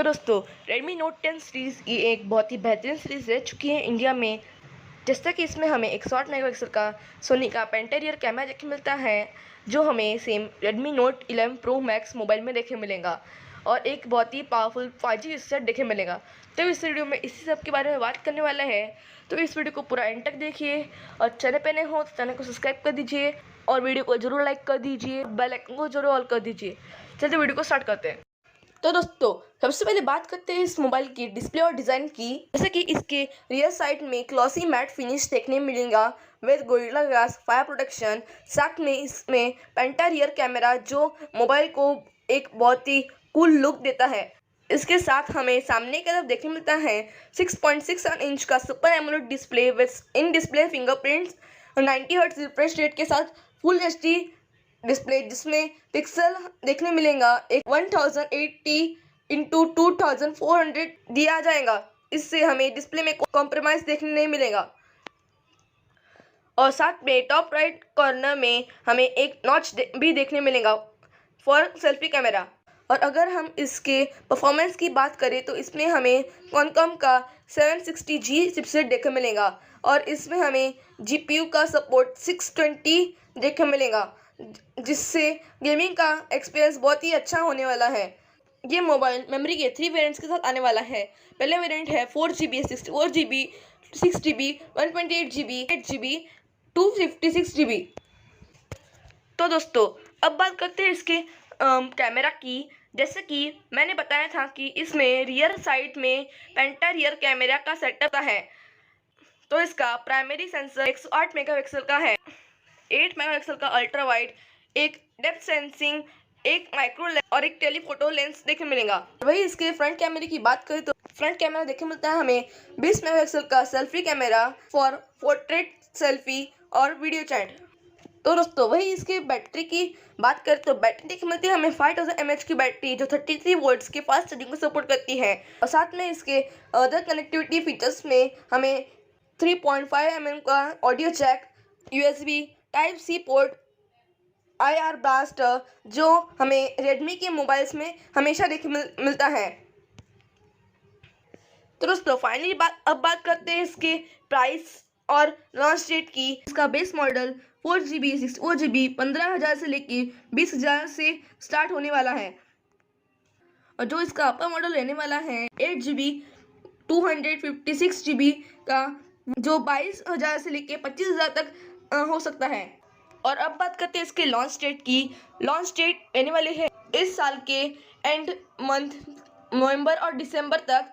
दोस्तों Redmi Note 10 series ये एक बहुत ही बेहतरीन सीरीज़ रह चुकी है इंडिया में। जैसा कि इसमें हमें 61 मेगापिक्सल का सोनी का पेंटा कैमरा देखने मिलता है, जो हमें same Redmi Note 11 Pro Max mobile में देखने मिलेगा और एक बहुत ही पावरफुल 5G चिपसेट देखने मिलेगा। तो इस वीडियो में इसी सब के बारे में बात करने वाला है, तो इस वीडियो को पूरा एंड तक देखिए और चैनल पे नए हो तो चैनल को सब्सक्राइब कर दीजिए और वीडियो को जरूर लाइक कर दीजिए, बेल आइकन को जरूर ऑल कर दीजिए। चलिए वीडियो को स्टार्ट करते हैं। तो दोस्तों सबसे पहले बात करते हैं इस मोबाइल की डिस्प्ले और डिज़ाइन की। जैसे कि इसके रियर साइड में क्लॉसी मैट फिनिश देखने मिलेगा with gorilla glass fire protection. साथ में इसमें पेंटा रियर कैमरा जो मोबाइल को एक बहुत ही कूल लुक देता है। इसके साथ हमें सामने की तरफ देखने मिलता है 6.67 इंच का super AMOLED display with in display fingerprints 90 hertz refresh rate के साथ फुल एचडी डिस्प्ले, जिसमें पिक्सल देखने मिलेगा एक 1080 इंटू 2400 दिया जाएगा। इससे हमें डिस्प्ले में कॉम्प्रोमाइज़ देखने नहीं मिलेगा। और साथ में टॉप राइट कॉर्नर में हमें एक नॉच भी देखने मिलेगा फॉर सेल्फी कैमरा। और अगर हम इसके परफॉर्मेंस की बात करें तो इसमें हमें क्वालकॉम का 760G चिपसेट देखने मिलेगा और इसमें हमें GPU का सपोर्ट 620 देखने मिलेगा, जिससे गेमिंग का एक्सपीरियंस बहुत ही अच्छा होने वाला है। ये मोबाइल मेमोरी के 3 वेरिएंट्स के साथ आने वाला है। पहले वेरिएंट है 4GB, 64GB, 6GB, 128GB, 8GB, 256GB। तो दोस्तों अब बात करते हैं इसके कैमरा की। जैसे कि मैंने बताया था कि इसमें रियर साइड में पेंटा रियर कैमरा का सेटअप है। तो इसका प्राइमरी सेंसर 108 मेगापिक्सल का है, 8 मेगापिक्सल का अल्ट्रा वाइड, एक डेप्थ सेंसिंग, एक माइक्रो लेंस और एक टेलीफोटो लेंस देखने मिलेगा। वही इसके फ्रंट कैमरे की बात करें तो फ्रंट कैमरा देखने मिलता है हमें 20 मेगापिक्सल का selfie camera for portrait selfie और वीडियो चैट। तो दोस्तों वही इसकी बैटरी की बात करें तो बैटरी देखने मिलती है हमें 5000 mAh की बैटरी, जो 33 वोल्ट्स के फास्ट चार्जिंग को सपोर्ट करती है। और साथ में इसके अदर कनेक्टिविटी फीचर्स में हमें 3.5 mm का audio jack, USB type C port, IR blaster, जो हमें Redmi के मोबाइल्स में हमेशा देखने मिलता है। तो दोस्तों फाइनली अब बात करते हैं इसके प्राइस और लॉन्च डेट की। इसका बेस मॉडल 4GB, 64GB 15,000 से लेके 20,000 से स्टार्ट होने वाला है और जो इसका अपर मॉडल रहने वाला है 8GB 256GB का, जो 22,000 से लेके 25,000 तक हो सकता है। और अब बात करते हैं इसके लॉन्च डेट की। लॉन्च डेट रहने वाली है इस साल के एंड मंथ नवंबर और दिसंबर तक।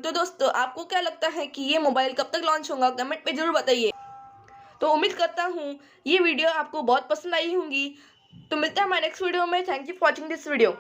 तो दोस्तों आपको क्या लगता है कि ये मोबाइल कब तक लॉन्च होगा, कमेंट पे ज़रूर बताइए। तो उम्मीद करता हूँ ये वीडियो आपको बहुत पसंद आई होंगी। तो मिलते हैं हमारे नेक्स्ट वीडियो में। Thank you for watching this video.